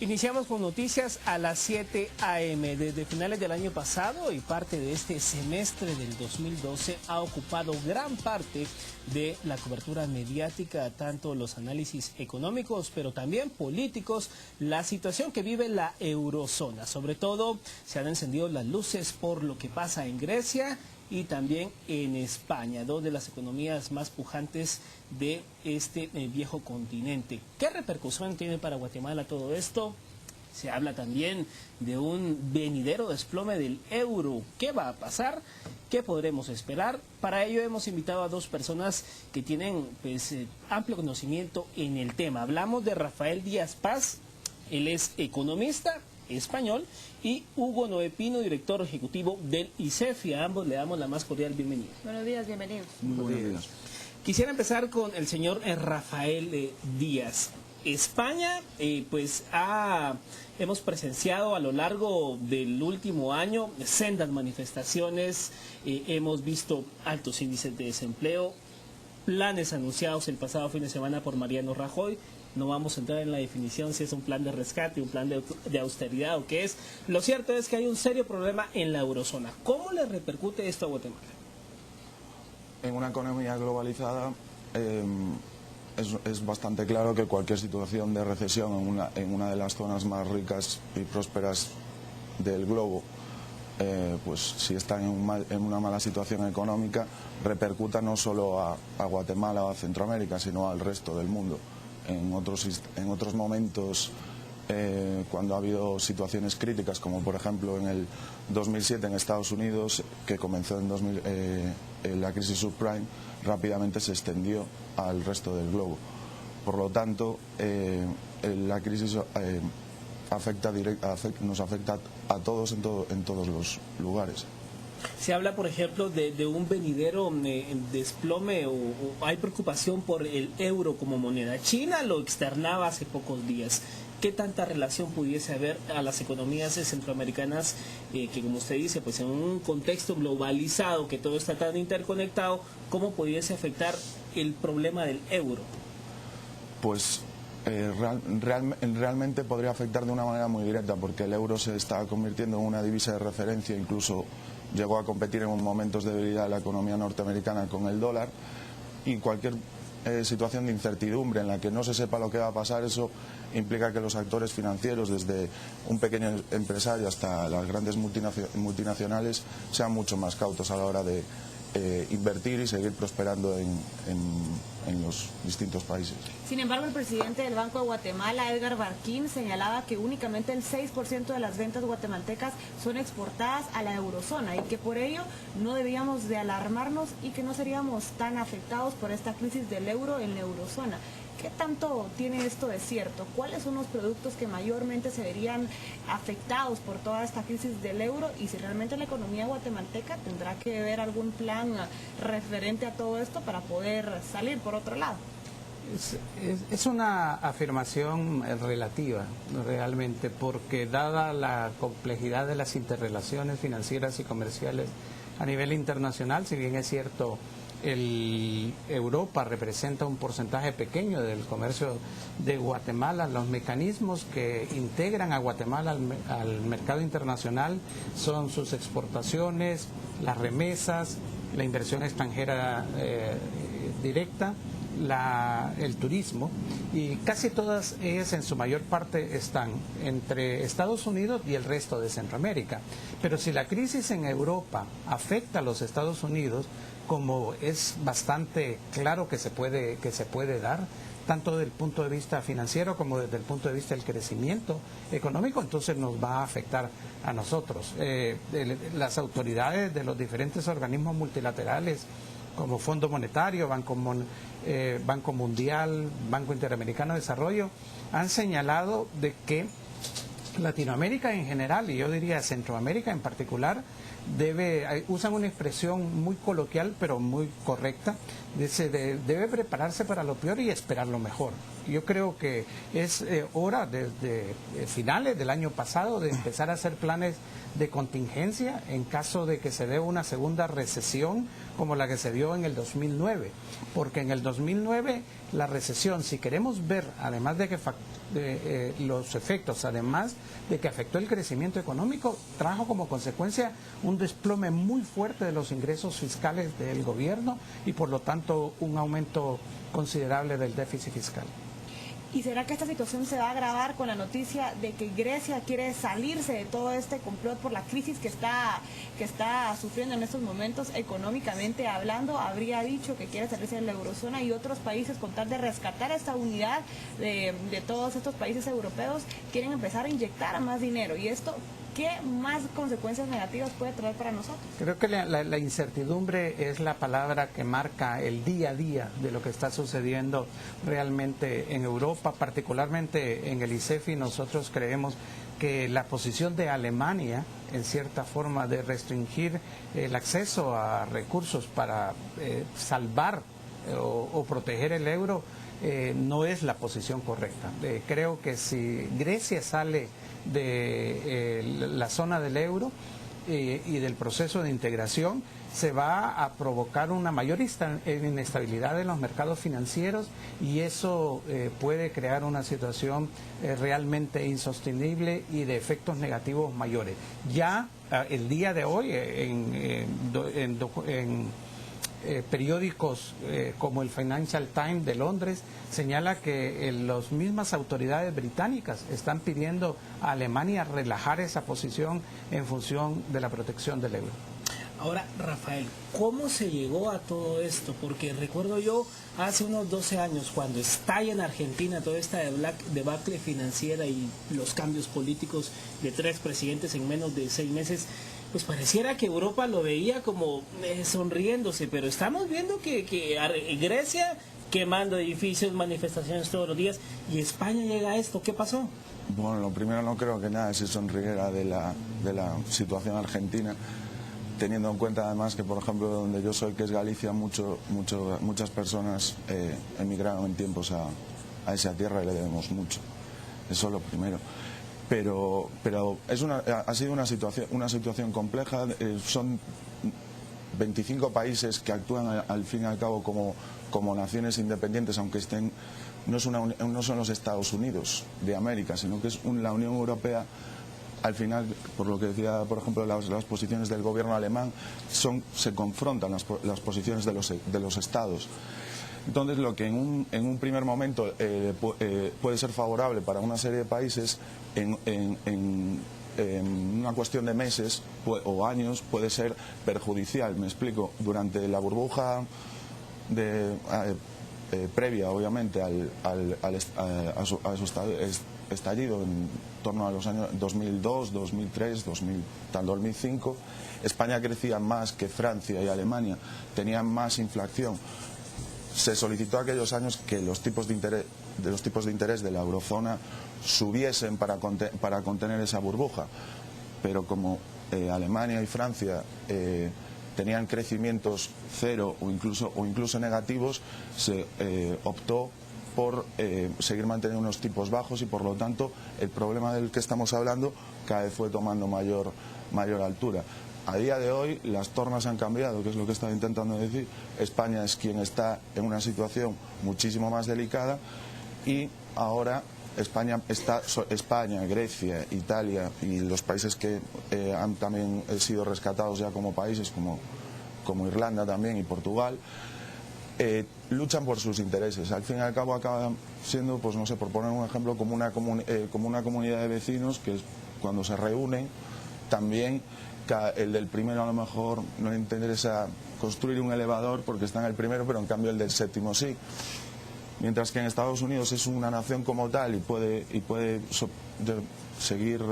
Iniciamos con noticias a las 7 a.m. Desde finales del año pasado y parte de este semestre del 2012 ha ocupado gran parte de la cobertura mediática, tanto los análisis económicos, pero también políticos, la situación que vive la eurozona. Sobre todo se han encendido las luces por lo que pasa en Grecia y también en España, dos de las economías más pujantes de este viejo continente. ¿Qué repercusión tiene para Guatemala todo esto? Se habla también de un venidero desplome del euro. ¿Qué va a pasar? ¿Qué podremos esperar? Para ello hemos invitado a dos personas que tienen amplio conocimiento en el tema. Hablamos de Rafael Díaz Paz, él es economista español, y Hugo Noé Pino, director ejecutivo del ICEFI. A ambos le damos la más cordial bienvenida. Buenos días, bienvenidos. Muy buenos días. Quisiera empezar con el señor Rafael Díaz. España, hemos presenciado a lo largo del último año sendas manifestaciones, hemos visto altos índices de desempleo, planes anunciados el pasado fin de semana por Mariano Rajoy. No vamos a entrar en la definición si es un plan de rescate, un plan de austeridad o qué es. Lo cierto es que hay un serio problema en la eurozona. ¿Cómo le repercute esto a Guatemala? En una economía globalizada es bastante claro que cualquier situación de recesión en una de las zonas más ricas y prósperas del globo, pues si están en una mala situación económica, repercuta no solo a Guatemala o a Centroamérica, sino al resto del mundo. En otros momentos, cuando ha habido situaciones críticas, como por ejemplo en el 2007 en Estados Unidos, que comenzó en la crisis subprime, rápidamente se extendió al resto del globo. Por lo tanto, la crisis nos afecta a todos en todos los lugares. Se habla, por ejemplo, de un venidero desplome o hay preocupación por el euro como moneda. China lo externaba hace pocos días. ¿Qué tanta relación pudiese haber a las economías centroamericanas que, como usted dice, pues en un contexto globalizado, que todo está tan interconectado, cómo pudiese afectar el problema del euro? Pues realmente podría afectar de una manera muy directa, porque el euro se está convirtiendo en una divisa de referencia, incluso llegó a competir en momentos de debilidad de la economía norteamericana con el dólar, y cualquier situación de incertidumbre en la que no se sepa lo que va a pasar, eso implica que los actores financieros, desde un pequeño empresario hasta las grandes multinacionales, sean mucho más cautos a la hora de invertir y seguir prosperando en los distintos países. Sin embargo, el presidente del Banco de Guatemala, Edgar Barquín, señalaba que únicamente el 6% de las ventas guatemaltecas son exportadas a la eurozona y que por ello no debíamos de alarmarnos y que no seríamos tan afectados por esta crisis del euro en la eurozona. ¿Qué tanto tiene esto de cierto? ¿Cuáles son los productos que mayormente se verían afectados por toda esta crisis del euro? Y si realmente la economía guatemalteca tendrá que ver algún plan referente a todo esto para poder salir por otro lado. Es una afirmación relativa, realmente, porque dada la complejidad de las interrelaciones financieras y comerciales a nivel internacional, si bien es cierto, Europa representa un porcentaje pequeño del comercio de Guatemala, los mecanismos que integran a Guatemala al mercado internacional son sus exportaciones, las remesas, la inversión extranjera directa, el turismo, y casi todas ellas en su mayor parte están entre Estados Unidos y el resto de Centroamérica. Pero si la crisis en Europa afecta a los Estados Unidos, como es bastante claro que se puede dar, tanto desde el punto de vista financiero como desde el punto de vista del crecimiento económico, entonces nos va a afectar a nosotros. Las autoridades de los diferentes organismos multilaterales, como Fondo Monetario, Banco Mundial, Banco Interamericano de Desarrollo, han señalado de que Latinoamérica en general, y yo diría Centroamérica en particular, usan una expresión muy coloquial pero muy correcta, debe prepararse para lo peor y esperar lo mejor. Yo creo que es hora desde finales del año pasado de empezar a hacer planes de contingencia en caso de que se dé una segunda recesión como la que se dio en el 2009, porque en el 2009 la recesión, si queremos ver, además de que los efectos, además de que afectó el crecimiento económico, trajo como consecuencia un desplome muy fuerte de los ingresos fiscales del gobierno y por lo tanto un aumento considerable del déficit fiscal. ¿Y será que esta situación se va a agravar con la noticia de que Grecia quiere salirse de todo este complot por la crisis que está sufriendo en estos momentos económicamente hablando? Habría dicho que quiere salirse de la eurozona y otros países, con tal de rescatar esta unidad de todos estos países europeos, quieren empezar a inyectar más dinero. Y esto, ¿qué más consecuencias negativas puede traer para nosotros? Creo que la incertidumbre es la palabra que marca el día a día de lo que está sucediendo realmente en Europa, particularmente en el ICEFI. Nosotros creemos que la posición de Alemania, en cierta forma, de restringir el acceso a recursos para salvar o proteger el euro, no es la posición correcta. Creo que si Grecia sale de la zona del euro y del proceso de integración, se va a provocar una mayor inestabilidad en los mercados financieros y eso puede crear una situación realmente insostenible y de efectos negativos mayores. Ya el día de hoy en periódicos como el Financial Times de Londres señala que las mismas autoridades británicas están pidiendo a Alemania relajar esa posición en función de la protección del euro. Ahora, Rafael, ¿cómo se llegó a todo esto? Porque recuerdo yo hace unos 12 años, cuando estalla en Argentina toda esta debacle financiera y los cambios políticos de 3 presidentes en menos de 6 meses, pues pareciera que Europa lo veía como sonriéndose, pero estamos viendo que Grecia quemando edificios, manifestaciones todos los días, y España llega a esto. ¿Qué pasó? Bueno, lo primero, no creo que nada se sonriera de la situación argentina, teniendo en cuenta además que, por ejemplo, donde yo soy, que es Galicia, muchas personas emigraron en tiempos a esa tierra y le debemos mucho. Eso es lo primero. Pero ha sido una situación compleja. Son 25 países que actúan al fin y al cabo como naciones independientes, aunque no son los Estados Unidos de América, sino que es la Unión Europea. Al final, por lo que decía, por ejemplo, las posiciones del gobierno alemán, se confrontan las posiciones de los estados. Entonces, lo que en un primer momento puede ser favorable para una serie de países, en una cuestión de meses o años puede ser perjudicial. Me explico. Durante la burbuja previa, obviamente, a su estallido en torno a los años 2002, 2003, 2005, España crecía más que Francia y Alemania, tenían más inflación. Se solicitó aquellos años que los tipos de interés de la eurozona subiesen para contener esa burbuja, pero como Alemania y Francia tenían crecimientos cero o incluso negativos, se optó por seguir manteniendo unos tipos bajos y, por lo tanto, el problema del que estamos hablando cada vez fue tomando mayor altura. A día de hoy las tornas han cambiado, que es lo que estaba intentando decir. España es quien está en una situación muchísimo más delicada y ahora España, Grecia, Italia y los países que han también sido rescatados ya como países, como Irlanda también y Portugal, luchan por sus intereses. Al fin y al cabo acaba siendo, pues no sé, por poner un ejemplo, como una comunidad de vecinos que cuando se reúnen también, el del primero a lo mejor no le interesa construir un elevador porque está en el primero, pero en cambio el del séptimo sí. Mientras que en Estados Unidos es una nación como tal y puede seguir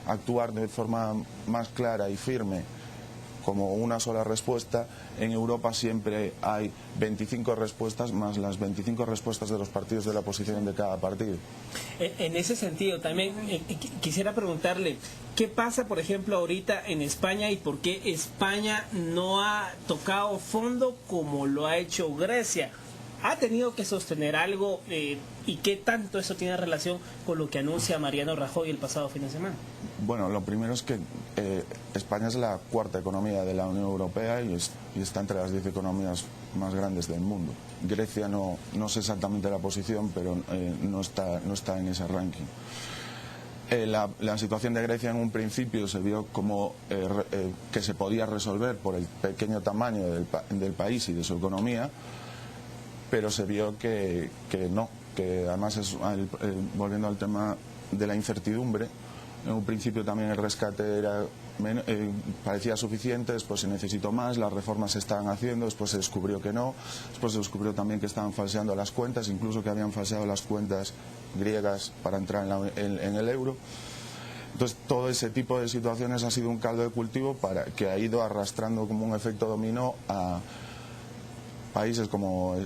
actuar de forma más clara y firme como una sola respuesta, en Europa siempre hay 25 respuestas más las 25 respuestas de los partidos de la oposición de cada partido. En ese sentido, también quisiera preguntarle, ¿qué pasa, por ejemplo, ahorita en España y por qué España no ha tocado fondo como lo ha hecho Grecia? ¿Ha tenido que sostener algo ¿Y qué tanto eso tiene relación con lo que anuncia Mariano Rajoy el pasado fin de semana? Bueno, lo primero es que España es la cuarta economía de la Unión Europea y está entre las 10 economías más grandes del mundo. Grecia no sé exactamente la posición, pero no está en ese ranking. La situación de Grecia en un principio se vio como que se podía resolver por el pequeño tamaño del país y de su economía, pero se vio que no, que además volviendo al tema de la incertidumbre, en un principio también el rescate parecía suficiente, después se necesitó más, las reformas se estaban haciendo, después se descubrió que no, después se descubrió también que estaban falseando las cuentas, incluso que habían falseado las cuentas griegas para entrar en el euro. Entonces todo ese tipo de situaciones ha sido un caldo de cultivo que ha ido arrastrando como un efecto dominó a países como